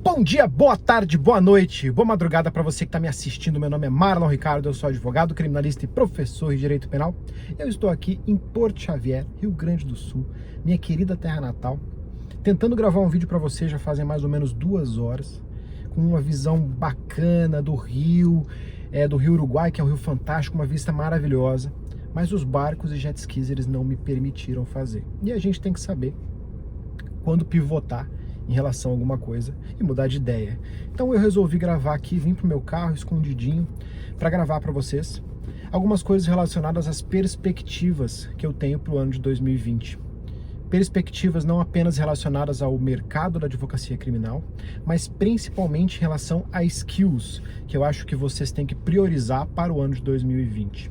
Bom dia, boa tarde, boa noite, boa madrugada para você que está me assistindo. Meu nome é Marlon Ricardo, eu sou advogado, criminalista e professor de Direito Penal. Eu estou aqui em Porto Xavier, Rio Grande do Sul, minha querida terra natal, tentando gravar um vídeo para você já fazem mais ou menos 2 horas, com uma visão bacana do Rio Uruguai, que é um rio fantástico, uma vista maravilhosa, mas os barcos e jet skis eles não me permitiram fazer. E a gente tem que saber quando pivotar em relação a alguma coisa e mudar de ideia. Então eu resolvi gravar aqui, vim pro meu carro escondidinho para gravar para vocês algumas coisas relacionadas às perspectivas que eu tenho para o ano de 2020. Perspectivas não apenas relacionadas ao mercado da advocacia criminal, mas principalmente em relação a skills, que eu acho que vocês têm que priorizar para o ano de 2020.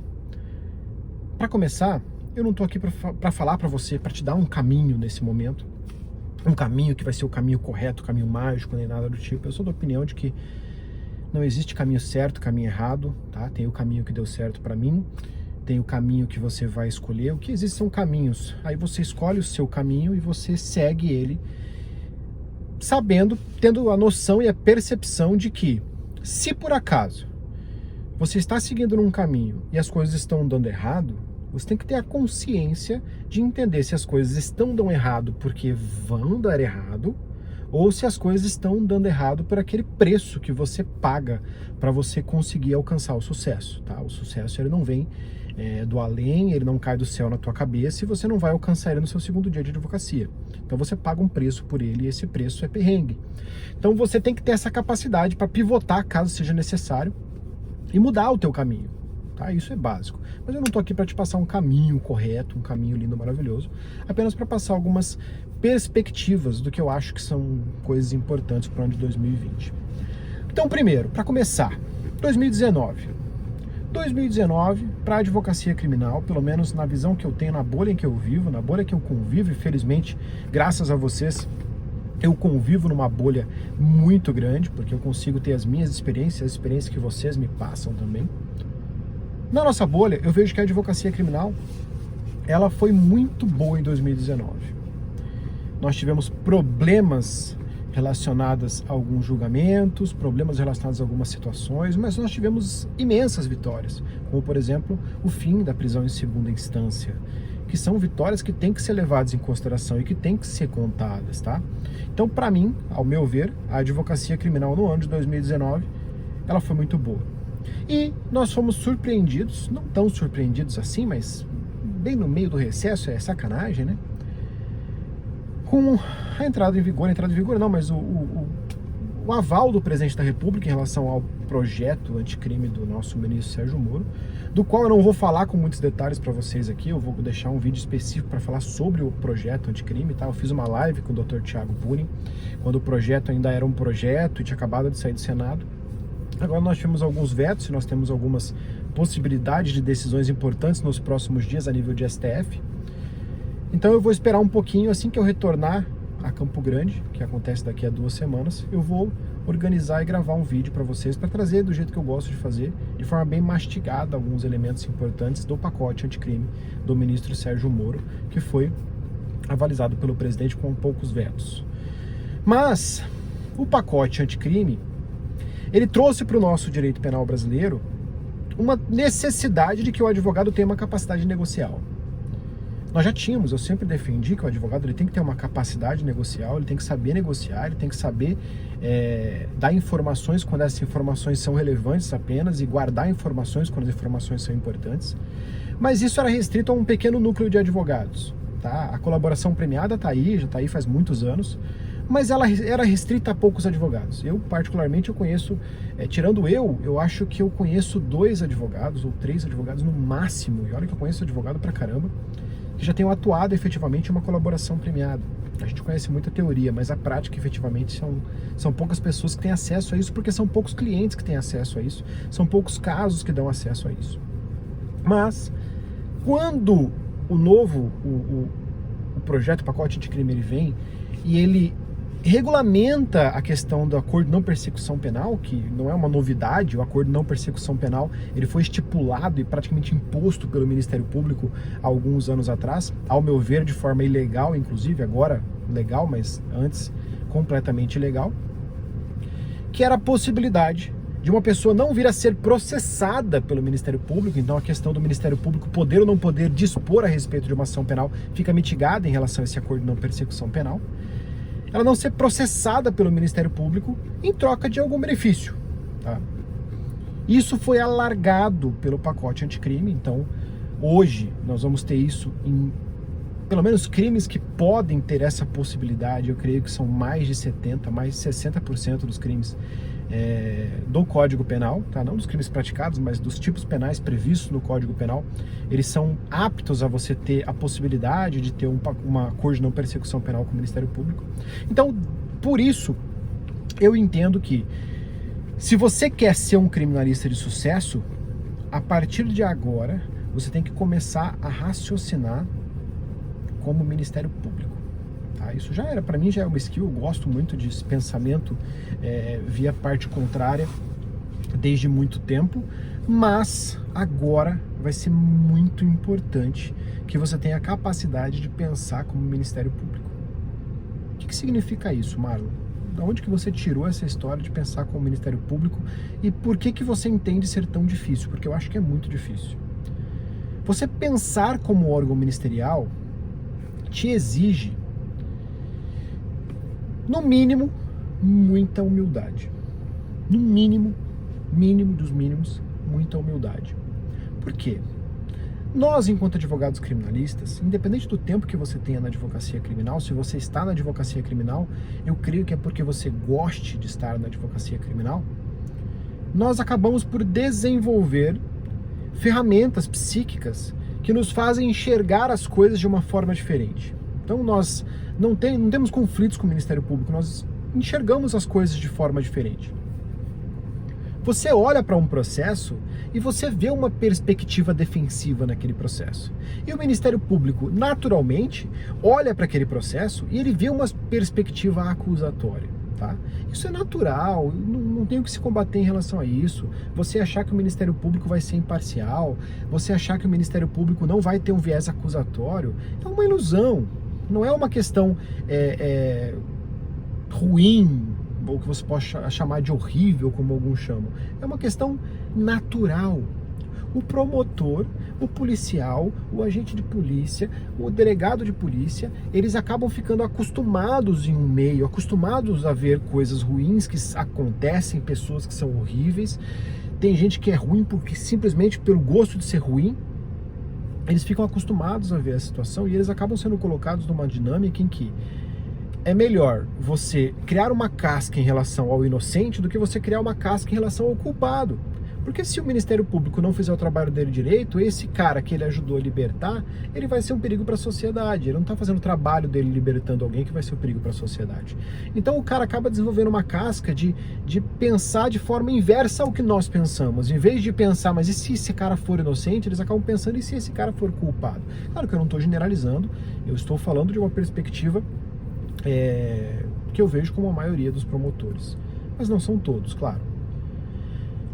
Para começar, eu não estou aqui para falar para você, para te dar um caminho nesse momento, um caminho que vai ser o caminho correto, o caminho mágico, nem nada do tipo. Eu sou da opinião de que não existe caminho certo, caminho errado, tá? Tem o caminho que deu certo para mim, tem o caminho que você vai escolher. O que existe são caminhos. Aí você escolhe o seu caminho e você segue ele, sabendo, tendo a noção e a percepção de que, se por acaso você está seguindo num caminho e as coisas estão dando errado, você tem que ter a consciência de entender se as coisas estão dando errado porque vão dar errado, ou se as coisas estão dando errado por aquele preço que você paga para você conseguir alcançar o sucesso, tá? O sucesso ele não vem do além, ele não cai do céu na tua cabeça e você não vai alcançar ele no seu segundo dia de advocacia. Então você paga um preço por ele e esse preço é perrengue. Então você tem que ter essa capacidade para pivotar caso seja necessário e mudar o teu caminho. Tá? Isso é básico. Mas eu não estou aqui para te passar um caminho correto, um caminho lindo, maravilhoso, apenas para passar algumas perspectivas do que eu acho que são coisas importantes para o ano de 2020. Então, primeiro, para começar, 2019 para a advocacia criminal, pelo menos na visão que eu tenho, na bolha em que eu vivo, na bolha que eu convivo, e felizmente, graças a vocês, eu convivo numa bolha muito grande, porque eu consigo ter as minhas experiências, as experiências que vocês me passam também. Na nossa bolha, eu vejo que a advocacia criminal, ela foi muito boa em 2019. Nós tivemos problemas relacionados a alguns julgamentos, problemas relacionados a algumas situações, mas nós tivemos imensas vitórias, como, por exemplo, o fim da prisão em segunda instância, que são vitórias que têm que ser levadas em consideração e que têm que ser contadas, tá? Então, para mim, ao meu ver, a advocacia criminal no ano de 2019, ela foi muito boa. E nós fomos surpreendidos, não tão surpreendidos assim, mas bem no meio do recesso, é sacanagem, né? Com a entrada em vigor não, mas o aval do presidente da República em relação ao projeto anticrime do nosso ministro Sérgio Moro, do qual eu não vou falar com muitos detalhes para vocês aqui, eu vou deixar um vídeo específico para falar sobre o projeto anticrime, tá? Eu fiz uma live com o Dr. Thiago Purin, quando o projeto ainda era um projeto e tinha acabado de sair do Senado. Agora nós tivemos alguns vetos e nós temos algumas possibilidades de decisões importantes nos próximos dias a nível de STF. Então eu vou esperar um pouquinho, assim que eu retornar a Campo Grande, que acontece daqui a 2 semanas, eu vou organizar e gravar um vídeo para vocês, para trazer do jeito que eu gosto de fazer, de forma bem mastigada, alguns elementos importantes do pacote anticrime do ministro Sérgio Moro, que foi avalizado pelo presidente com poucos vetos. Mas o pacote anticrime, ele trouxe para o nosso direito penal brasileiro uma necessidade de que o advogado tenha uma capacidade negocial. Nós já tínhamos, eu sempre defendi que o advogado ele tem que ter uma capacidade negocial, ele tem que saber negociar, ele tem que saber dar informações quando essas informações são relevantes apenas e guardar informações quando as informações são importantes. Mas isso era restrito a um pequeno núcleo de advogados. Tá? A colaboração premiada está aí, já está aí faz muitos anos, mas ela era restrita a poucos advogados. Eu, particularmente, eu conheço, tirando eu acho que eu conheço 2 advogados ou 3 advogados no máximo, e olha que eu conheço advogado pra caramba, que já tenham atuado efetivamente em uma colaboração premiada. A gente conhece muita teoria, mas a prática efetivamente são poucas pessoas que têm acesso a isso, porque são poucos clientes que têm acesso a isso, são poucos casos que dão acesso a isso. Mas, quando o projeto, o pacote anticrime, ele vem e ele regulamenta a questão do acordo de não persecução penal, que não é uma novidade. O acordo de não persecução penal ele foi estipulado e praticamente imposto pelo Ministério Público há alguns anos atrás, ao meu ver de forma ilegal, inclusive, agora legal, mas antes completamente ilegal. que era a possibilidade de uma pessoa não vir a ser processada pelo Ministério Público. Então a questão do Ministério Público poder ou não poder dispor a respeito de uma ação penal fica mitigada em relação a esse acordo de não persecução penal. Ela não ser processada pelo Ministério Público em troca de algum benefício. Tá? Isso foi alargado pelo pacote anticrime, então hoje nós vamos ter isso em pelo menos crimes que podem ter essa possibilidade. Eu creio que são mais de 70%, mais de 60% dos crimes do Código Penal, tá? Não dos crimes praticados, mas dos tipos penais previstos no Código Penal. Eles são aptos a você ter a possibilidade de ter uma acordo de não persecução penal com o Ministério Público. Então, por isso, eu entendo que se você quer ser um criminalista de sucesso, a partir de agora, você tem que começar a raciocinar como Ministério Público. Tá? Isso já era, para mim já é uma skill, eu gosto muito desse pensamento via parte contrária desde muito tempo, mas agora vai ser muito importante que você tenha a capacidade de pensar como Ministério Público. O que significa isso, Marlon? Da onde que você tirou essa história de pensar como Ministério Público e por que você entende ser tão difícil? Porque eu acho que é muito difícil. Você pensar como órgão ministerial te exige, no mínimo, muita humildade. No mínimo dos mínimos, muita humildade. Por quê? Nós, enquanto advogados criminalistas, independente do tempo que você tenha na advocacia criminal, se você está na advocacia criminal, eu creio que é porque você goste de estar na advocacia criminal, nós acabamos por desenvolver ferramentas psíquicas que nos fazem enxergar as coisas de uma forma diferente. Então nós não temos conflitos com o Ministério Público, nós enxergamos as coisas de forma diferente. Você olha para um processo e você vê uma perspectiva defensiva naquele processo. E o Ministério Público, naturalmente, olha para aquele processo e ele vê uma perspectiva acusatória. Tá? Isso é natural, não tem o que se combater em relação a isso. Você achar que o Ministério Público vai ser imparcial, você achar que o Ministério Público não vai ter um viés acusatório, é uma ilusão. Não é uma questão ruim, ou que você possa chamar de horrível, como alguns chamam. É uma questão natural. O promotor, o policial, o agente de polícia, o delegado de polícia, eles acabam ficando acostumados em um meio, acostumados a ver coisas ruins que acontecem, pessoas que são horríveis. Tem gente que é ruim porque simplesmente pelo gosto de ser ruim, eles ficam acostumados a ver a situação e eles acabam sendo colocados numa dinâmica em que é melhor você criar uma casca em relação ao inocente do que você criar uma casca em relação ao culpado. Porque se o Ministério Público não fizer o trabalho dele direito, esse cara que ele ajudou a libertar, ele vai ser um perigo para a sociedade. Ele não está fazendo o trabalho dele libertando alguém que vai ser um perigo para a sociedade. Então o cara acaba desenvolvendo uma casca de pensar de forma inversa ao que nós pensamos. Em vez de pensar, mas e se esse cara for inocente, eles acabam pensando, e se esse cara for culpado? Claro que eu não estou generalizando, eu estou falando de uma perspectiva que eu vejo como a maioria dos promotores. Mas não são todos, claro.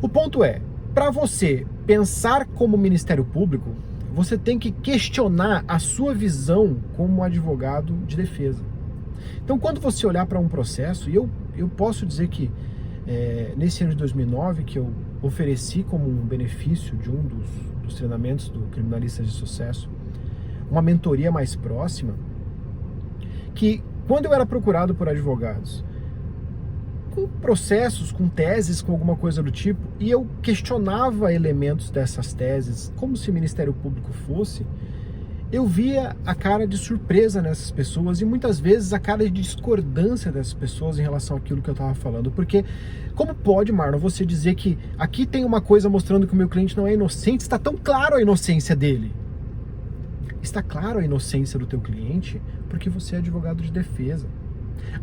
O ponto é, para você pensar como Ministério Público, você tem que questionar a sua visão como advogado de defesa. Então, quando você olhar para um processo, e eu posso dizer que nesse ano de 2009, que eu ofereci como um benefício de um dos treinamentos do Criminalistas de Sucesso, uma mentoria mais próxima, que quando eu era procurado por advogados, com processos, com teses, com alguma coisa do tipo, e eu questionava elementos dessas teses, como se o Ministério Público fosse, eu via a cara de surpresa nessas pessoas e muitas vezes a cara de discordância dessas pessoas em relação àquilo que eu estava falando. Porque como pode, Marlon, você dizer que aqui tem uma coisa mostrando que o meu cliente não é inocente, está tão claro a inocência dele? Está claro a inocência do teu cliente porque você é advogado de defesa.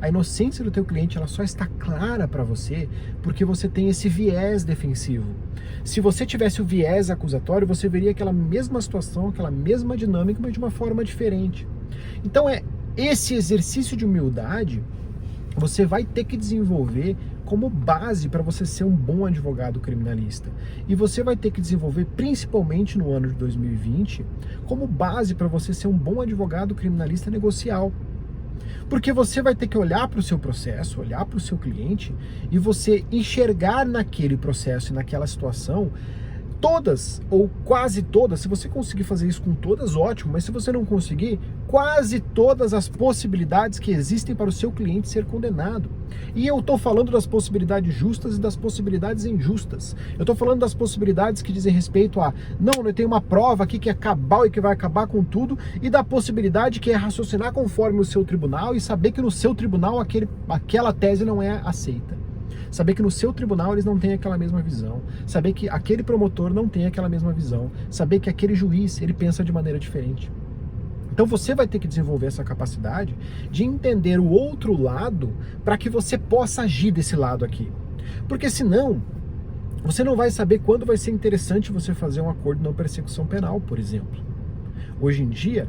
A inocência do teu cliente, ela só está clara para você porque você tem esse viés defensivo. Se você tivesse o viés acusatório, você veria aquela mesma situação, aquela mesma dinâmica, mas de uma forma diferente. Então esse exercício de humildade você vai ter que desenvolver como base para você ser um bom advogado criminalista. E você vai ter que desenvolver, principalmente no ano de 2020, como base para você ser um bom advogado criminalista negocial. Porque você vai ter que olhar para o seu processo, olhar para o seu cliente e você enxergar naquele processo e naquela situação todas ou quase todas. Se você conseguir fazer isso com todas, ótimo, mas se você não conseguir, quase todas as possibilidades que existem para o seu cliente ser condenado. E eu estou falando das possibilidades justas e das possibilidades injustas. Eu estou falando das possibilidades que dizem respeito a, não, eu tenho uma prova aqui que é cabal e que vai acabar com tudo, e da possibilidade que é raciocinar conforme o seu tribunal e saber que no seu tribunal aquela tese não é aceita. Saber que no seu tribunal eles não têm aquela mesma visão. Saber que aquele promotor não tem aquela mesma visão. Saber que aquele juiz, ele pensa de maneira diferente. Então você vai ter que desenvolver essa capacidade de entender o outro lado para que você possa agir desse lado aqui. Porque senão, você não vai saber quando vai ser interessante você fazer um acordo de não persecução penal, por exemplo. Hoje em dia,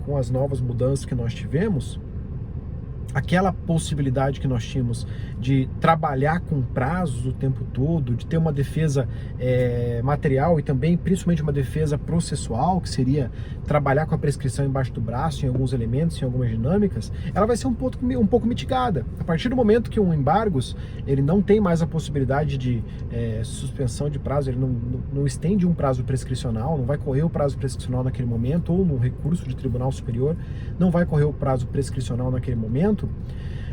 com as novas mudanças que nós tivemos, aquela possibilidade que nós tínhamos de trabalhar com prazos o tempo todo, de ter uma defesa material e também, principalmente, uma defesa processual, que seria trabalhar com a prescrição embaixo do braço em alguns elementos, em algumas dinâmicas, ela vai ser um pouco mitigada. A partir do momento que um embargos, ele não tem mais a possibilidade de suspensão de prazo, ele não estende um prazo prescricional, não vai correr o prazo prescricional naquele momento, ou num recurso de tribunal superior, não vai correr o prazo prescricional naquele momento.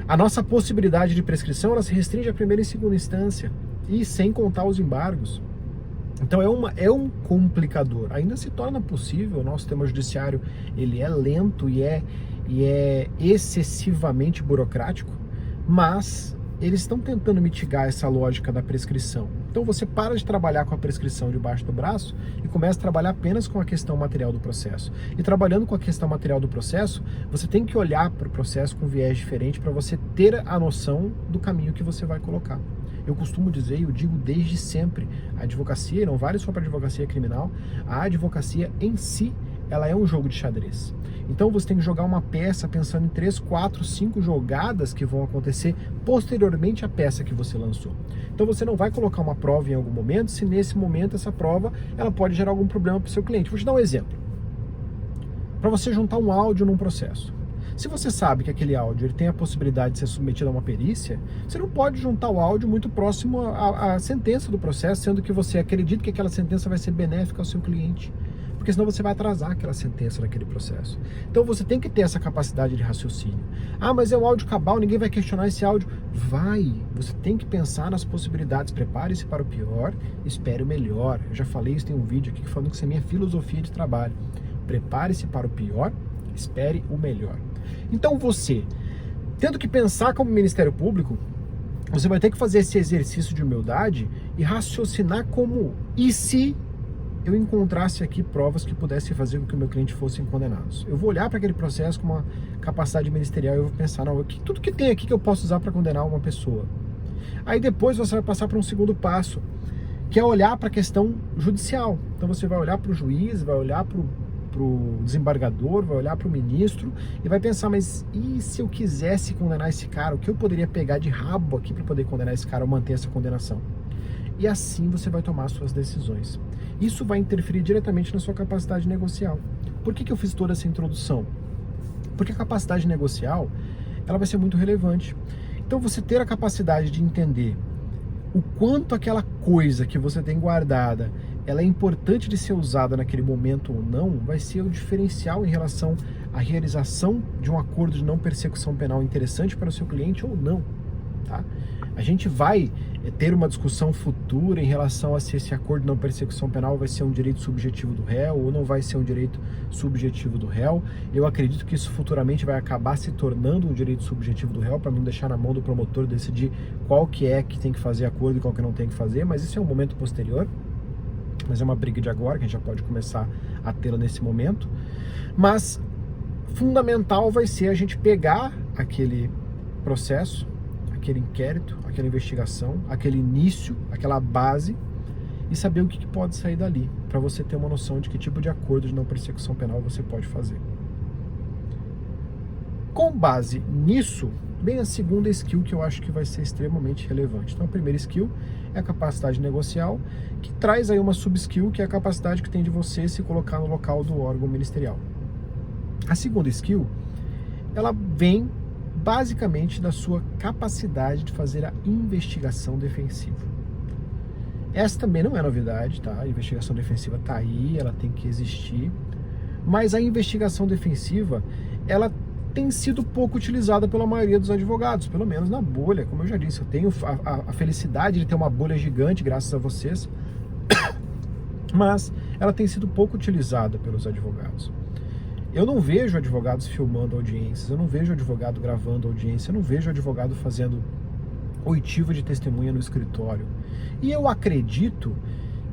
A nossa possibilidade de prescrição, ela se restringe à primeira e segunda instância, e sem contar os embargos. Então é um complicador. Ainda se torna possível, o nosso sistema judiciário ele é lento e é excessivamente burocrático, mas eles estão tentando mitigar essa lógica da prescrição. Então você para de trabalhar com a prescrição debaixo do braço e começa a trabalhar apenas com a questão material do processo. E trabalhando com a questão material do processo, você tem que olhar para o processo com viés diferente para você ter a noção do caminho que você vai colocar. Eu costumo dizer, e eu digo desde sempre, a advocacia, e não vale só para a advocacia criminal, a advocacia em si, ela é um jogo de xadrez. Então você tem que jogar uma peça pensando em 3, 4, 5 jogadas que vão acontecer posteriormente à peça que você lançou. Então você não vai colocar uma prova em algum momento, se nesse momento essa prova ela pode gerar algum problema para o seu cliente. Vou te dar um exemplo. Para você juntar um áudio num processo. Se você sabe que aquele áudio ele tem a possibilidade de ser submetido a uma perícia, você não pode juntar o áudio muito próximo à sentença do processo, sendo que você acredita que aquela sentença vai ser benéfica ao seu cliente. Porque senão você vai atrasar aquela sentença naquele processo. Então você tem que ter essa capacidade de raciocínio. Ah, mas é um áudio cabal, ninguém vai questionar esse áudio. Vai, você tem que pensar nas possibilidades. Prepare-se para o pior, espere o melhor. Eu já falei isso, tem um vídeo aqui falando que isso é minha filosofia de trabalho. Prepare-se para o pior, espere o melhor. Então você, tendo que pensar como Ministério Público, você vai ter que fazer esse exercício de humildade e raciocinar como, e se eu encontrasse aqui provas que pudessem fazer com que o meu cliente fossem condenados. Eu vou olhar para aquele processo com uma capacidade ministerial e eu vou pensar, não, tudo que tem aqui que eu posso usar para condenar uma pessoa. Aí depois você vai passar para um segundo passo, que é olhar para a questão judicial. Então você vai olhar para o juiz, vai olhar para o desembargador, vai olhar para o ministro e vai pensar, mas e se eu quisesse condenar esse cara? O que eu poderia pegar de rabo aqui para poder condenar esse cara ou manter essa condenação? E assim você vai tomar suas decisões. Isso vai interferir diretamente na sua capacidade negocial. Por que eu fiz toda essa introdução? Porque a capacidade negocial, ela vai ser muito relevante. Então você ter a capacidade de entender o quanto aquela coisa que você tem guardada, ela é importante de ser usada naquele momento ou não, vai ser o diferencial em relação à realização de um acordo de não persecução penal interessante para o seu cliente ou não, tá? A gente vai ter uma discussão futura em relação a se esse acordo de não persecução penal vai ser um direito subjetivo do réu ou não vai ser um direito subjetivo do réu. Eu acredito que isso futuramente vai acabar se tornando um direito subjetivo do réu, para não deixar na mão do promotor decidir qual que é que tem que fazer acordo e qual que não tem que fazer, mas isso é um momento posterior. Mas é uma briga de agora, que a gente já pode começar a tê-la nesse momento. Mas fundamental vai ser a gente pegar aquele processo, aquele inquérito, aquela investigação, aquele início, aquela base e saber o que pode sair dali, para você ter uma noção de que tipo de acordo de não persecução penal você pode fazer. Com base nisso, vem a segunda skill que eu acho que vai ser extremamente relevante. Então a primeira skill é a capacidade negocial, que traz aí uma sub-skill, que é a capacidade que tem de você se colocar no local do órgão ministerial. A segunda skill, ela vem basicamente da sua capacidade de fazer a investigação defensiva. Essa também não é novidade, tá? A investigação defensiva está aí, ela tem que existir, mas a investigação defensiva, ela tem sido pouco utilizada pela maioria dos advogados, pelo menos na bolha. Como eu já disse, eu tenho a felicidade de ter uma bolha gigante graças a vocês, mas ela tem sido pouco utilizada pelos advogados. Eu não vejo advogados filmando audiências, eu não vejo advogado gravando audiência, eu não vejo advogado fazendo oitiva de testemunha no escritório. E eu acredito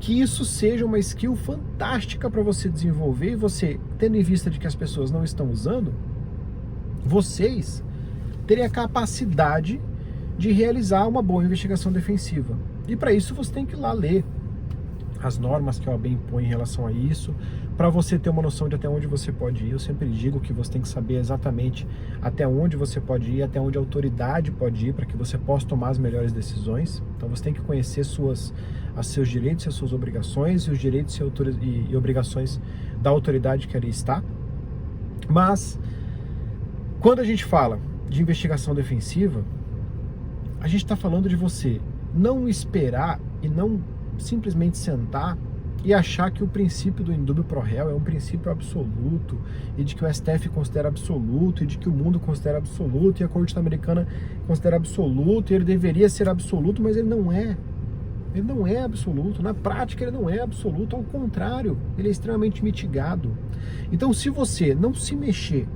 que isso seja uma skill fantástica para você desenvolver, e você, tendo em vista de que as pessoas não estão usando, vocês terem a capacidade de realizar uma boa investigação defensiva. E para isso você tem que ir lá ler as normas que a OAB impõe em relação a isso, para você ter uma noção de até onde você pode ir. Eu sempre digo que você tem que saber exatamente até onde você pode ir, até onde a autoridade pode ir, para que você possa tomar as melhores decisões. Então você tem que conhecer seus direitos e as suas obrigações, e os direitos e obrigações da autoridade que ali está. Mas quando a gente fala de investigação defensiva, a gente está falando de você não esperar e não simplesmente sentar e achar que o princípio do indúbio pro réu é um princípio absoluto, e de que o STF considera absoluto, e de que o mundo considera absoluto, e a Corte Americana considera absoluto, e ele deveria ser absoluto, mas ele não é. Ele não é absoluto. Na prática, ele não é absoluto. Ao contrário, ele é extremamente mitigado. Então, se você não se mexer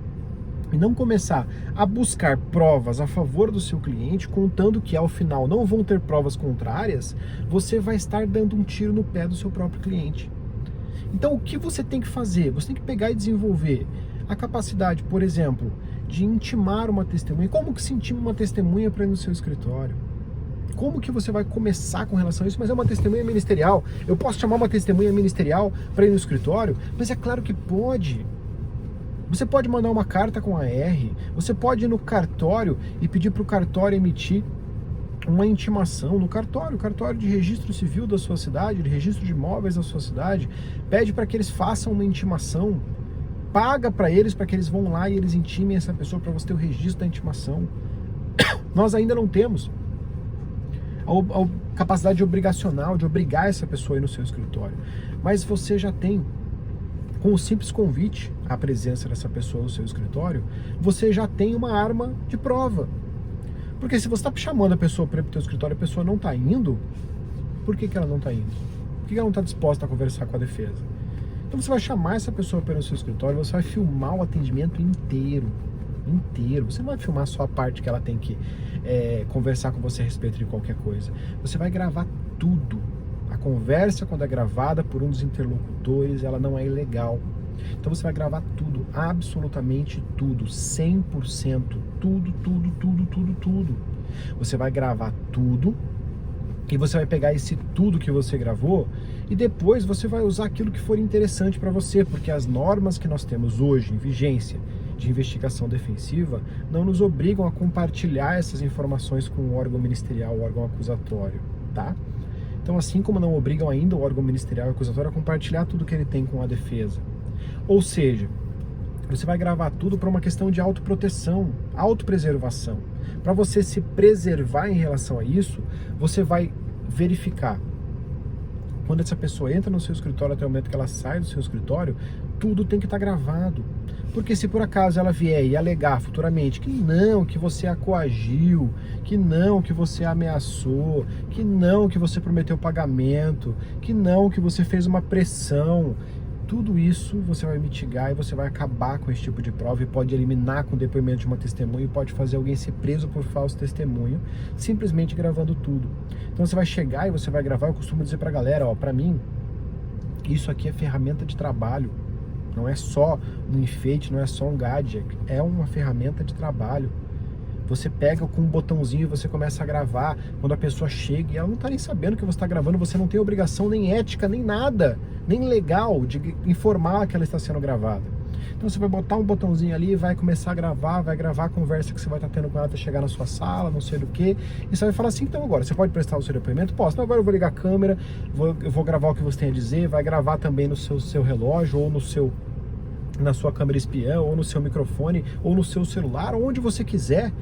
e não começar a buscar provas a favor do seu cliente, contando que ao final não vão ter provas contrárias, você vai estar dando um tiro no pé do seu próprio cliente. Então, o que você tem que fazer? Você tem que pegar e desenvolver a capacidade, por exemplo, de intimar uma testemunha. Como que se intima uma testemunha para ir no seu escritório? Como que você vai começar com relação a isso? Mas é uma testemunha ministerial. Eu posso chamar uma testemunha ministerial para ir no escritório? Mas é claro que pode. Você pode mandar uma carta com AR, você pode ir no cartório e pedir para o cartório emitir uma intimação no cartório de registro civil da sua cidade, de registro de imóveis da sua cidade, pede para que eles façam uma intimação, paga para eles vão lá e eles intimem essa pessoa para você ter o registro da intimação. Nós ainda não temos a capacidade obrigacional de obrigar essa pessoa a ir no seu escritório, mas você já tem. Com o simples convite à presença dessa pessoa no seu escritório, você já tem uma arma de prova. Porque se você está chamando a pessoa para ir para o seu escritório e a pessoa não está indo, por que ela não está indo? Por que ela não está disposta a conversar com a defesa? Então você vai chamar essa pessoa para ir no seu escritório, você vai filmar o atendimento inteiro. Você não vai filmar só a parte que ela tem que conversar com você a respeito de qualquer coisa. Você vai gravar tudo. A conversa, quando é gravada por um dos interlocutores, ela não é ilegal. Então você vai gravar tudo, absolutamente tudo, 100%, tudo. Você vai gravar tudo e você vai pegar esse tudo que você gravou e depois você vai usar aquilo que for interessante para você, porque as normas que nós temos hoje em vigência de investigação defensiva não nos obrigam a compartilhar essas informações com o órgão ministerial, o órgão acusatório, tá? Então, assim como não obrigam ainda o órgão ministerial e acusatório a compartilhar tudo que ele tem com a defesa. Ou seja, você vai gravar tudo para uma questão de autoproteção, autopreservação. Para você se preservar em relação a isso, você vai verificar. Quando essa pessoa entra no seu escritório até o momento que ela sai do seu escritório, tudo tem que estar gravado. Porque se por acaso ela vier e alegar futuramente que não, que você a coagiu, que não, que você a ameaçou, que não, que você prometeu pagamento, que não, que você fez uma pressão, tudo isso você vai mitigar e você vai acabar com esse tipo de prova e pode eliminar com o depoimento de uma testemunha e pode fazer alguém ser preso por falso testemunho, simplesmente gravando tudo. Então você vai chegar e você vai gravar. Eu costumo dizer pra galera, ó, pra mim, isso aqui é ferramenta de trabalho. Não é só um enfeite, não é só um gadget, é uma ferramenta de trabalho. Você pega com um botãozinho e você começa a gravar quando a pessoa chega e ela não está nem sabendo que você está gravando, você não tem obrigação nem ética, nem nada, nem legal de informar que ela está sendo gravada. Então você vai botar um botãozinho ali e vai começar a gravar, vai gravar a conversa que você vai estar tendo com ela até chegar na sua sala, não sei do que, e você vai falar assim, então agora, você pode prestar o seu depoimento? Posso, então agora eu vou ligar a câmera, eu vou gravar o que você tem a dizer, vai gravar também no seu relógio ou no seu na sua câmera espiã, ou no seu microfone, ou no seu celular, onde você quiser.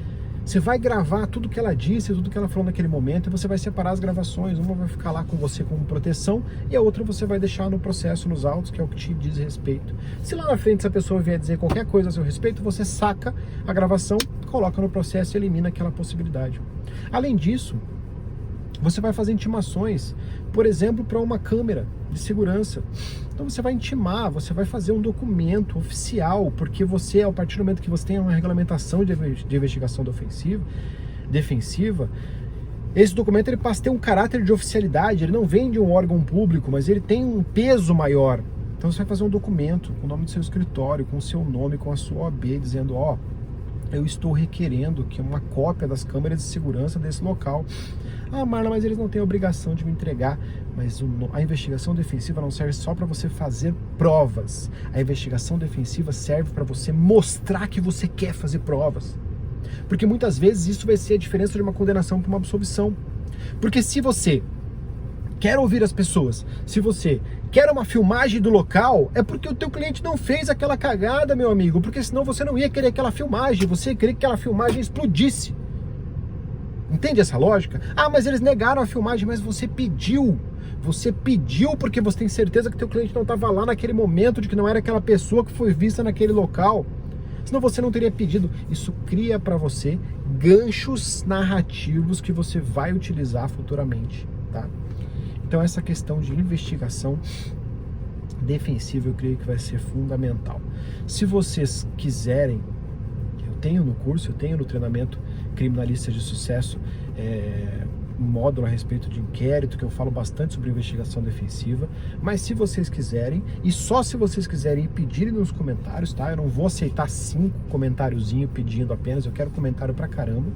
Você vai gravar tudo que ela disse, tudo que ela falou naquele momento, e você vai separar as gravações. Uma vai ficar lá com você como proteção, e a outra você vai deixar no processo, nos autos, que é o que te diz respeito. Se lá na frente essa pessoa vier dizer qualquer coisa a seu respeito, você saca a gravação, coloca no processo e elimina aquela possibilidade. Além disso, você vai fazer intimações, por exemplo, para uma câmera de segurança. Então você vai intimar, você vai fazer um documento oficial, porque você, a partir do momento que você tem uma regulamentação de investigação defensiva, esse documento ele passa a ter um caráter de oficialidade, ele não vem de um órgão público, mas ele tem um peso maior. Então você vai fazer um documento com o nome do seu escritório, com o seu nome, com a sua OAB, dizendo, ó, eu estou requerendo que uma cópia das câmeras de segurança desse local. Ah, Marlon, mas eles não têm a obrigação de me entregar. Mas a investigação defensiva não serve só para você fazer provas. A investigação defensiva serve para você mostrar que você quer fazer provas. Porque muitas vezes isso vai ser a diferença de uma condenação para uma absolvição. Porque se você quer ouvir as pessoas, se você quer uma filmagem do local, é porque o teu cliente não fez aquela cagada, meu amigo, porque senão você não ia querer aquela filmagem, você ia querer que aquela filmagem explodisse. Entende essa lógica? Ah, mas eles negaram a filmagem, mas você pediu porque você tem certeza que teu cliente não estava lá naquele momento, de que não era aquela pessoa que foi vista naquele local. Senão você não teria pedido. Isso cria para você ganchos narrativos que você vai utilizar futuramente, tá? Então essa questão de investigação defensiva eu creio que vai ser fundamental. Se vocês quiserem, eu tenho no curso, eu tenho no treinamento Criminalistas de Sucesso, um módulo a respeito de inquérito, que eu falo bastante sobre investigação defensiva, mas se vocês quiserem, e só se vocês quiserem pedirem nos comentários, tá? Eu não vou aceitar 5 comentáriozinhos pedindo apenas, eu quero comentário pra caramba.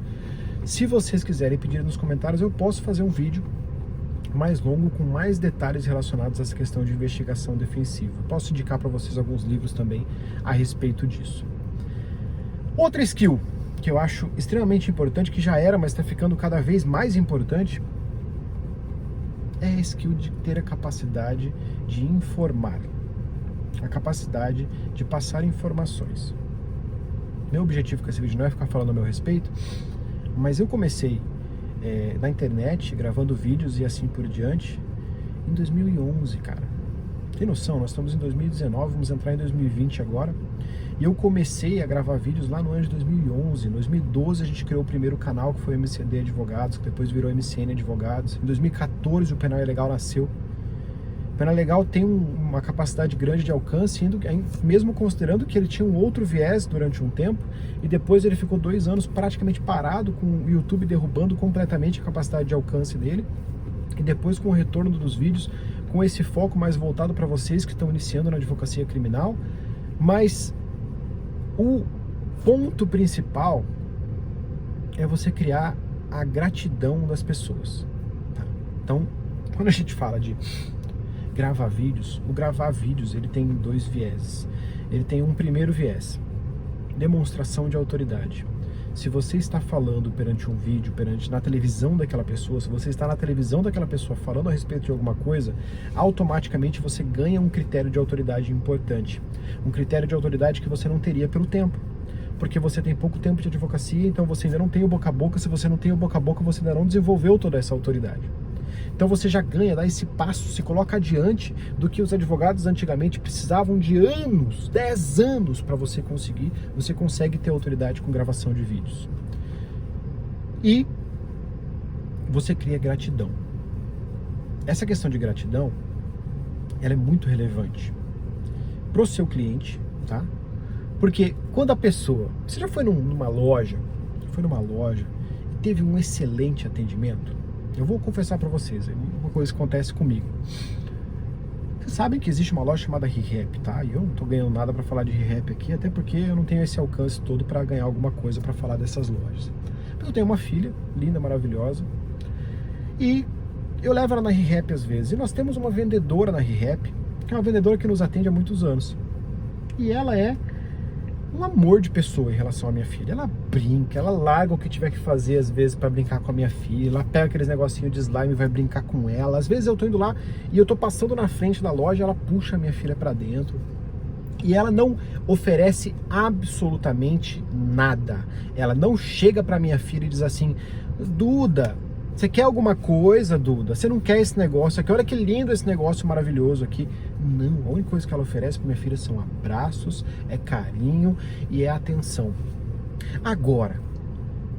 Se vocês quiserem pedir nos comentários, eu posso fazer um vídeo mais longo, com mais detalhes relacionados a essa questão de investigação defensiva. Posso indicar para vocês alguns livros também a respeito disso. Outra skill que eu acho extremamente importante, que já era, mas está ficando cada vez mais importante, é a skill de ter a capacidade de informar, a capacidade de passar informações. Meu objetivo com esse vídeo não é ficar falando a meu respeito, mas eu comecei na internet, gravando vídeos e assim por diante, em 2011, cara. Tem noção? Nós estamos em 2019, vamos entrar em 2020 agora. E eu comecei a gravar vídeos lá no ano de 2011. Em 2012 a gente criou o primeiro canal, que foi o MCD Advogados, que depois virou MCN Advogados. Em 2014 o Penal é Legal nasceu. O Penal é Legal tem uma capacidade grande de alcance, mesmo considerando que ele tinha um outro viés durante um tempo, e depois ele ficou 2 anos praticamente parado, com o YouTube derrubando completamente a capacidade de alcance dele. E depois, com o retorno dos vídeos, com esse foco mais voltado para vocês que estão iniciando na advocacia criminal. Mas o ponto principal é você criar a gratidão das pessoas, tá? Então, quando a gente fala de gravar vídeos, o gravar vídeos ele tem 2 vieses. Ele tem um primeiro viés, demonstração de autoridade. Se você está falando perante um vídeo, na televisão daquela pessoa, se você está na televisão daquela pessoa falando a respeito de alguma coisa, automaticamente você ganha um critério de autoridade importante. Um critério de autoridade que você não teria pelo tempo. Porque você tem pouco tempo de advocacia, então você ainda não tem o boca a boca. Se você não tem o boca a boca, você ainda não desenvolveu toda essa autoridade. Então você já ganha, dá esse passo, se coloca adiante do que os advogados antigamente precisavam de anos, 10 anos para você conseguir. Você consegue ter autoridade com gravação de vídeos. E você cria gratidão. Essa questão de gratidão, ela é muito relevante pro seu cliente, tá? Porque quando a pessoa... Você já foi numa loja, e teve um excelente atendimento? Eu vou confessar para vocês, é uma coisa que acontece comigo. Vocês sabem que existe uma loja chamada ReHap, tá? E eu não tô ganhando nada para falar de ReHap aqui, até porque eu não tenho esse alcance todo para ganhar alguma coisa para falar dessas lojas. Mas eu tenho uma filha, linda, maravilhosa, e eu levo ela na ReHap às vezes. E nós temos uma vendedora na ReHap, que é uma vendedora que nos atende há muitos anos. E ela é um amor de pessoa em relação à minha filha. Ela brinca, ela larga o que tiver que fazer às vezes para brincar com a minha filha. Ela pega aqueles negocinhos de slime e vai brincar com ela. Às vezes eu tô indo lá e eu tô passando na frente da loja, ela puxa a minha filha para dentro. E ela não oferece absolutamente nada. Ela não chega para minha filha e diz assim: Duda, você quer alguma coisa, Duda? Você não quer esse negócio aqui? Olha que lindo esse negócio maravilhoso aqui. Não, a única coisa que ela oferece para minha filha são abraços, é carinho e é atenção. Agora,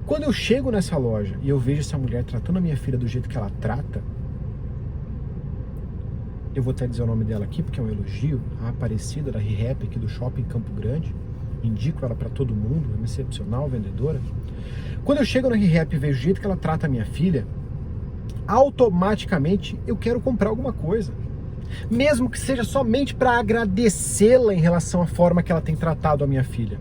quando eu chego nessa loja e eu vejo essa mulher tratando a minha filha do jeito que ela trata, eu vou até dizer o nome dela aqui, porque é um elogio, a Aparecida da ReHap aqui do Shopping Campo Grande, indico ela para todo mundo, é uma excepcional vendedora. Quando eu chego na ReHap e vejo o jeito que ela trata a minha filha, automaticamente eu quero comprar alguma coisa. Mesmo que seja somente para agradecê-la em relação à forma que ela tem tratado a minha filha.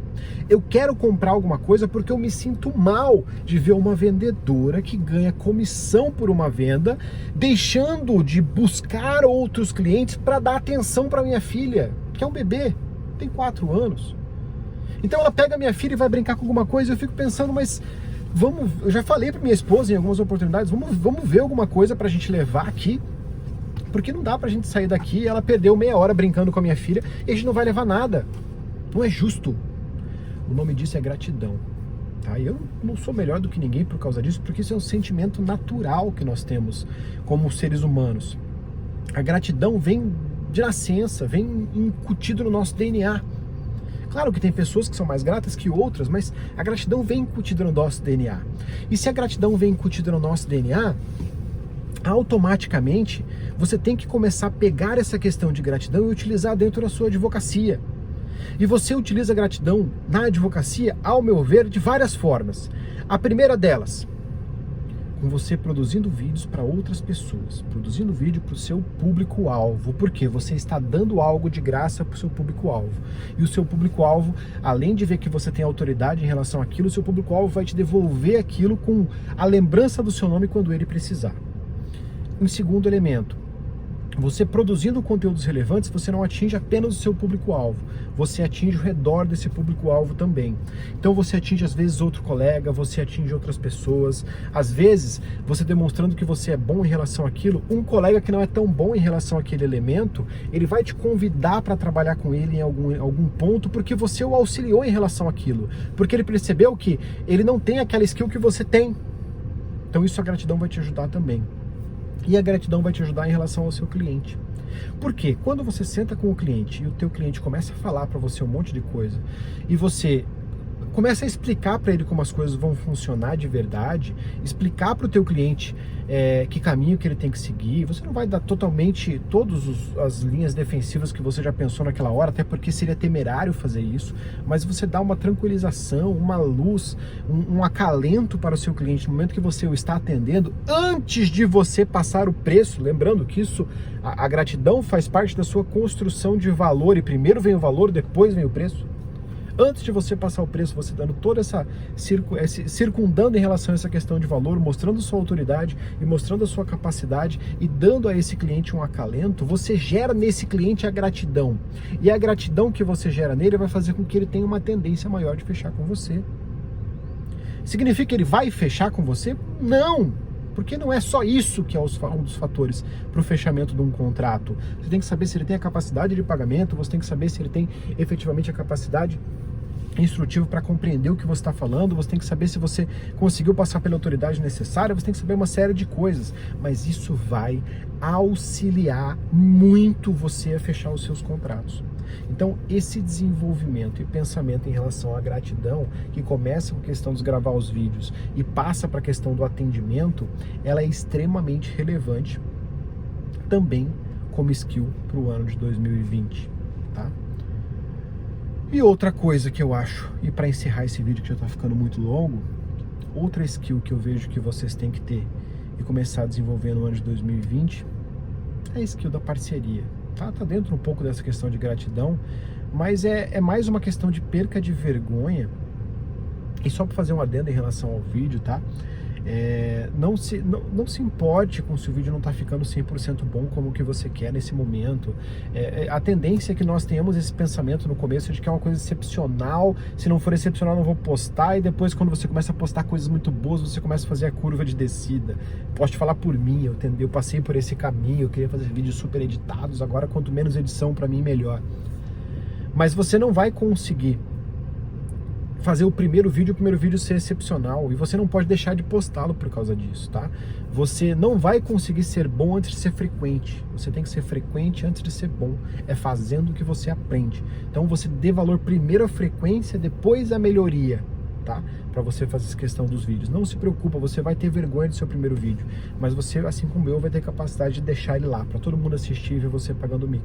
Eu quero comprar alguma coisa porque eu me sinto mal de ver uma vendedora que ganha comissão por uma venda, deixando de buscar outros clientes para dar atenção para minha filha, que é um bebê, tem 4 anos. Então ela pega a minha filha e vai brincar com alguma coisa, eu fico pensando, mas eu já falei para minha esposa em algumas oportunidades, vamos ver alguma coisa para a gente levar aqui. Porque não dá pra gente sair daqui, ela perdeu meia hora brincando com a minha filha e a gente não vai levar nada. Não é justo. O nome disso é gratidão. Tá? E eu não sou melhor do que ninguém por causa disso, porque isso é um sentimento natural que nós temos como seres humanos. A gratidão vem de nascença, vem incutido no nosso DNA. Claro que tem pessoas que são mais gratas que outras, mas a gratidão vem incutida no nosso DNA. E se a gratidão vem incutida no nosso DNA, automaticamente você tem que começar a pegar essa questão de gratidão e utilizar dentro da sua advocacia. E você utiliza a gratidão na advocacia, ao meu ver, de várias formas. A primeira delas, com você produzindo vídeos para outras pessoas, produzindo vídeo para o seu público-alvo, porque você está dando algo de graça para o seu público-alvo. E o seu público-alvo, além de ver que você tem autoridade em relação àquilo, o seu público-alvo vai te devolver aquilo com a lembrança do seu nome quando ele precisar. Em segundo elemento, você produzindo conteúdos relevantes, você não atinge apenas o seu público-alvo, você atinge o redor desse público-alvo também. Então você atinge às vezes outro colega, você atinge outras pessoas, às vezes você demonstrando que você é bom em relação àquilo, um colega que não é tão bom em relação àquele elemento, ele vai te convidar para trabalhar com ele em algum ponto, porque você o auxiliou em relação àquilo, porque ele percebeu que ele não tem aquela skill que você tem. Então isso a gratidão vai te ajudar também. E a gratidão vai te ajudar em relação ao seu cliente. Porque quando você senta com o cliente e o teu cliente começa a falar para você um monte de coisa e você começa a explicar para ele como as coisas vão funcionar de verdade, explicar para o teu cliente que caminho que ele tem que seguir, você não vai dar totalmente todas as linhas defensivas que você já pensou naquela hora, até porque seria temerário fazer isso, mas você dá uma tranquilização, uma luz, um acalento para o seu cliente no momento que você o está atendendo, antes de você passar o preço, lembrando que isso, a gratidão faz parte da sua construção de valor, e primeiro vem o valor, depois vem o preço. Antes de você passar o preço, você dando toda essa circundando em relação a essa questão de valor, mostrando sua autoridade e mostrando a sua capacidade e dando a esse cliente um acalento, você gera nesse cliente a gratidão. E a gratidão que você gera nele vai fazer com que ele tenha uma tendência maior de fechar com você. Significa que ele vai fechar com você? Não! Porque não é só isso que é um dos fatores para o fechamento de um contrato. Você tem que saber se ele tem a capacidade de pagamento, você tem que saber se ele tem efetivamente a capacidade instrutiva para compreender o que você está falando, você tem que saber se você conseguiu passar pela autoridade necessária, você tem que saber uma série de coisas. Mas isso vai auxiliar muito você a fechar os seus contratos. Então, esse desenvolvimento e pensamento em relação à gratidão, que começa com a questão de gravar os vídeos e passa para a questão do atendimento, ela é extremamente relevante também como skill para o ano de 2020, tá? E outra coisa que eu acho, e para encerrar esse vídeo que já está ficando muito longo, outra skill que eu vejo que vocês têm que ter e começar a desenvolver no ano de 2020 é a skill da parceria. Tá dentro um pouco dessa questão de gratidão, mas é mais uma questão de perca de vergonha. E só para fazer um adendo em relação ao vídeo, tá? Não se importe com se o vídeo não está ficando 100% bom como o que você quer nesse momento. A tendência é que nós tenhamos esse pensamento no começo de que é uma coisa excepcional, se não for excepcional não vou postar, e depois quando você começa a postar coisas muito boas, você começa a fazer a curva de descida. Posso te falar por mim, eu passei por esse caminho, eu queria fazer vídeos super editados, agora quanto menos edição para mim melhor. Mas você não vai conseguir fazer o primeiro vídeo ser excepcional, e você não pode deixar de postá-lo por causa disso, tá? Você não vai conseguir ser bom antes de ser frequente. Você tem que ser frequente antes de ser bom. É fazendo que você aprende. Então você dê valor primeiro à frequência, depois à melhoria, tá? Para você fazer essa questão dos vídeos. Não se preocupa, você vai ter vergonha do seu primeiro vídeo, mas você, assim como eu, vai ter capacidade de deixar ele lá, para todo mundo assistir e ver você pagando mico.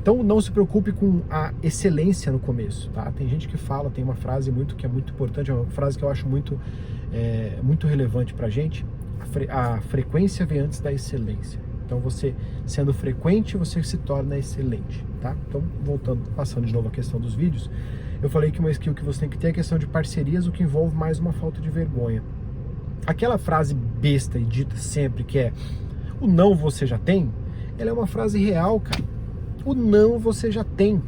Então não se preocupe com a excelência no começo, tá? Tem gente que fala, tem uma frase que é muito importante, é uma frase que eu acho muito relevante pra gente. A frequência vem antes da excelência. Então você, sendo frequente, você se torna excelente, tá? Então, passando de novo a questão dos vídeos, eu falei que uma skill que você tem que ter é a questão de parcerias, o que envolve mais uma falta de vergonha. Aquela frase besta e dita sempre que é o não você já tem, ela é uma frase real, cara. O não você já tem.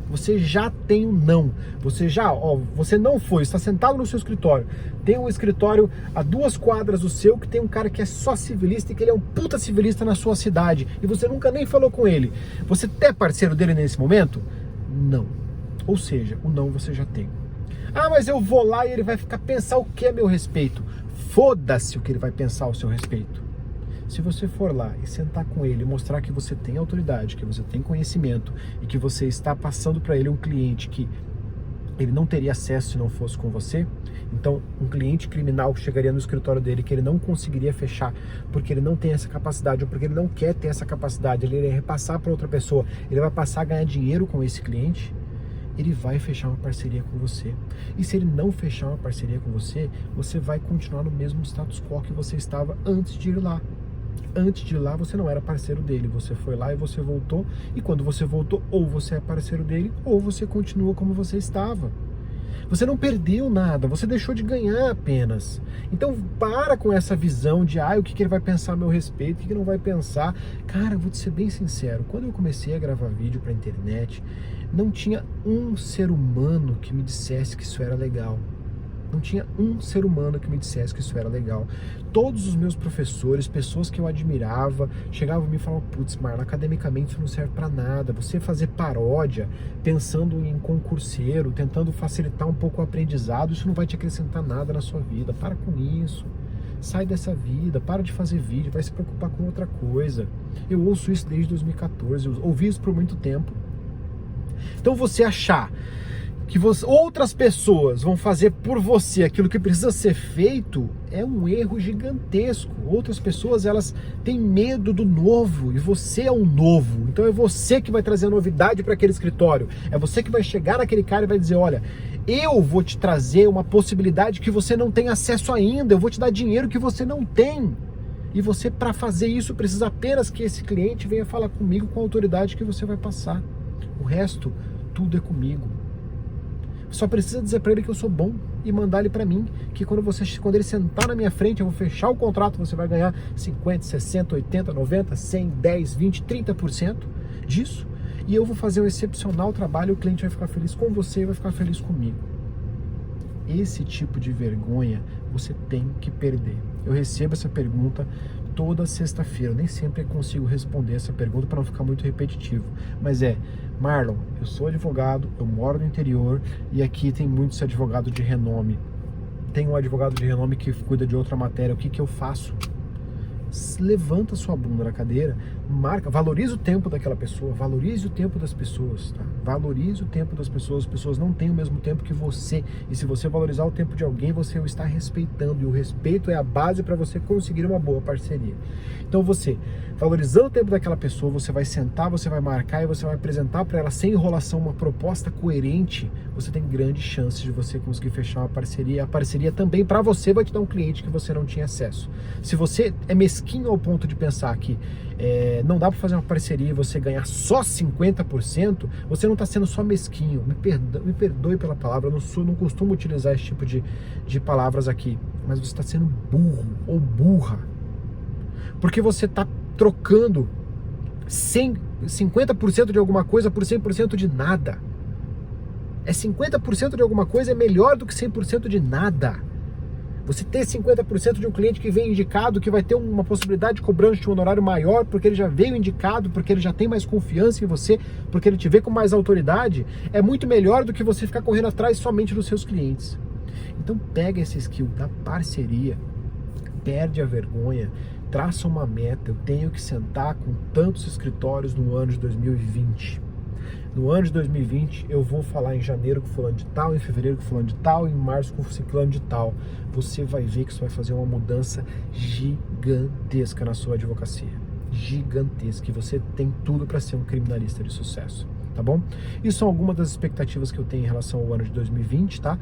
Você já tem o não. Você não foi, está sentado no seu escritório. Tem um escritório a 2 quadras do seu que tem um cara que é só civilista e que ele é um puta civilista na sua cidade. E você nunca nem falou com ele. Você é parceiro dele nesse momento? Não. Ou seja, o não você já tem. Ah, mas eu vou lá e ele vai pensar o que a meu respeito? Foda-se o que ele vai pensar ao seu respeito. Se você for lá e sentar com ele, mostrar que você tem autoridade, que você tem conhecimento e que você está passando para ele um cliente que ele não teria acesso se não fosse com você, então um cliente criminal chegaria no escritório dele que ele não conseguiria fechar porque ele não tem essa capacidade ou porque ele não quer ter essa capacidade, ele iria repassar para outra pessoa, ele vai passar a ganhar dinheiro com esse cliente, ele vai fechar uma parceria com você. E se ele não fechar uma parceria com você, você vai continuar no mesmo status quo que você estava antes de ir lá. Antes de ir lá, você não era parceiro dele. Você foi lá e você voltou. E quando você voltou, ou você é parceiro dele, ou você continua como você estava. Você não perdeu nada, você deixou de ganhar apenas. Então para com essa visão de o que ele vai pensar a meu respeito, o que ele não vai pensar. Cara, eu vou te ser bem sincero, quando eu comecei a gravar vídeo pra internet, não tinha um ser humano que me dissesse que isso era legal. Não tinha um ser humano que me dissesse que isso era legal. Todos os meus professores, pessoas que eu admirava, chegavam e me falavam, putz, Marlon, academicamente isso não serve pra nada. Você fazer paródia, pensando em concurseiro, tentando facilitar um pouco o aprendizado, isso não vai te acrescentar nada na sua vida. Para com isso. Sai dessa vida, para de fazer vídeo, vai se preocupar com outra coisa. Eu ouço isso desde 2014, eu ouvi isso por muito tempo. Então você achar que outras pessoas vão fazer por você aquilo que precisa ser feito é um erro gigantesco. Outras pessoas, elas têm medo do novo e você é um novo. Então é você que vai trazer a novidade para aquele escritório. É você que vai chegar naquele cara e vai dizer, olha, eu vou te trazer uma possibilidade que você não tem acesso ainda, eu vou te dar dinheiro que você não tem. E você, para fazer isso, precisa apenas que esse cliente venha falar comigo com a autoridade que você vai passar. O resto, tudo é comigo. Só precisa dizer para ele que eu sou bom e mandar ele para mim, que quando ele sentar na minha frente, eu vou fechar o contrato, você vai ganhar 50, 60, 80, 90, 100, 10, 20, 30% disso, e eu vou fazer um excepcional trabalho, o cliente vai ficar feliz com você e vai ficar feliz comigo. Esse tipo de vergonha você tem que perder. Eu recebo essa pergunta toda sexta-feira, nem sempre eu consigo responder essa pergunta para não ficar muito repetitivo, mas Marlon, eu sou advogado, eu moro no interior e aqui tem muitos advogados de renome. Tem um advogado de renome que cuida de outra matéria, o que eu faço? Levanta sua bunda na cadeira, marca, valorize o tempo daquela pessoa, valorize o tempo das pessoas, tá? Valorize o tempo das pessoas, as pessoas não têm o mesmo tempo que você, e se você valorizar o tempo de alguém, você o está respeitando, e o respeito é a base para você conseguir uma boa parceria. Então você, valorizando o tempo daquela pessoa, você vai sentar, você vai marcar e você vai apresentar para ela sem enrolação uma proposta coerente, você tem grandes chances de você conseguir fechar uma parceria. A parceria também para você vai te dar um cliente que você não tinha acesso. Se você é mesquinho ao ponto de pensar que não dá para fazer uma parceria e você ganhar só 50%, você não está sendo só mesquinho. Me perdoe pela palavra, eu não costumo utilizar esse tipo de palavras aqui, mas você está sendo burro ou burra. Porque você está trocando 50% de alguma coisa por 100% de nada. 50% de alguma coisa é melhor do que 100% de nada. Você ter 50% de um cliente que vem indicado, que vai ter uma possibilidade de cobrança de um honorário maior, porque ele já veio indicado, porque ele já tem mais confiança em você, porque ele te vê com mais autoridade, é muito melhor do que você ficar correndo atrás somente dos seus clientes. Então pega esse skill da parceria, perde a vergonha, traça uma meta. Eu tenho que sentar com tantos escritórios no ano de 2020. No ano de 2020, eu vou falar em janeiro com fulano de tal, em fevereiro com fulano de tal, em março com ciclano de tal. Você vai ver que isso vai fazer uma mudança gigantesca na sua advocacia. Gigantesca. E você tem tudo para ser um criminalista de sucesso. Tá bom? Isso são algumas das expectativas que eu tenho em relação ao ano de 2020, tá?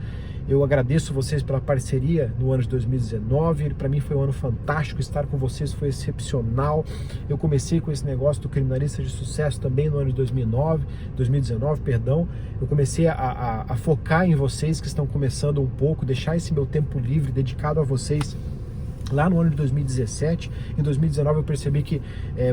Eu agradeço vocês pela parceria no ano de 2019, para mim foi um ano fantástico, estar com vocês foi excepcional. Eu comecei com esse negócio do criminalista de sucesso também no ano de 2019, perdão. Eu comecei a focar em vocês que estão começando um pouco, deixar esse meu tempo livre dedicado a vocês. Lá no ano de 2017, em 2019 eu percebi que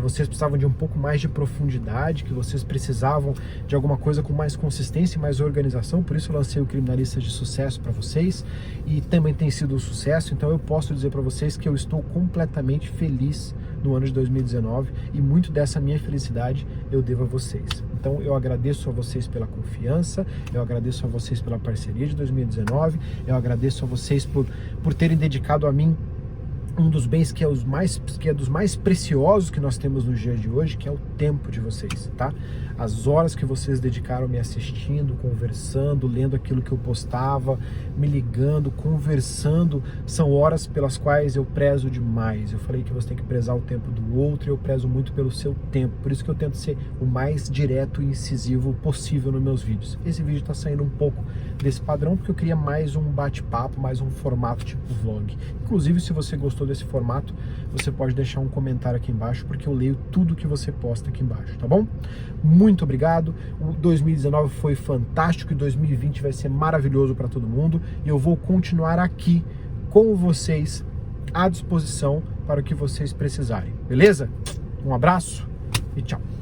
vocês precisavam de um pouco mais de profundidade, que vocês precisavam de alguma coisa com mais consistência e mais organização, por isso eu lancei o Criminalistas de Sucesso para vocês e também tem sido um sucesso. Então eu posso dizer para vocês que eu estou completamente feliz no ano de 2019 e muito dessa minha felicidade eu devo a vocês. Então eu agradeço a vocês pela confiança, eu agradeço a vocês pela parceria de 2019, eu agradeço a vocês por terem dedicado a mim um dos bens que é dos mais preciosos que nós temos no dia de hoje, que é o tempo de vocês, tá? As horas que vocês dedicaram me assistindo, conversando, lendo aquilo que eu postava, me ligando, conversando, são horas pelas quais eu prezo demais. Eu falei que você tem que prezar o tempo do outro e eu prezo muito pelo seu tempo. Por isso que eu tento ser o mais direto e incisivo possível nos meus vídeos. Esse vídeo está saindo um pouco desse padrão porque eu queria mais um bate-papo, mais um formato tipo vlog. Inclusive, se você gostou desse formato, você pode deixar um comentário aqui embaixo, porque eu leio tudo que você posta aqui embaixo, tá bom? Muito obrigado, o 2019 foi fantástico e 2020 vai ser maravilhoso para todo mundo e eu vou continuar aqui com vocês à disposição para o que vocês precisarem, beleza? Um abraço e tchau!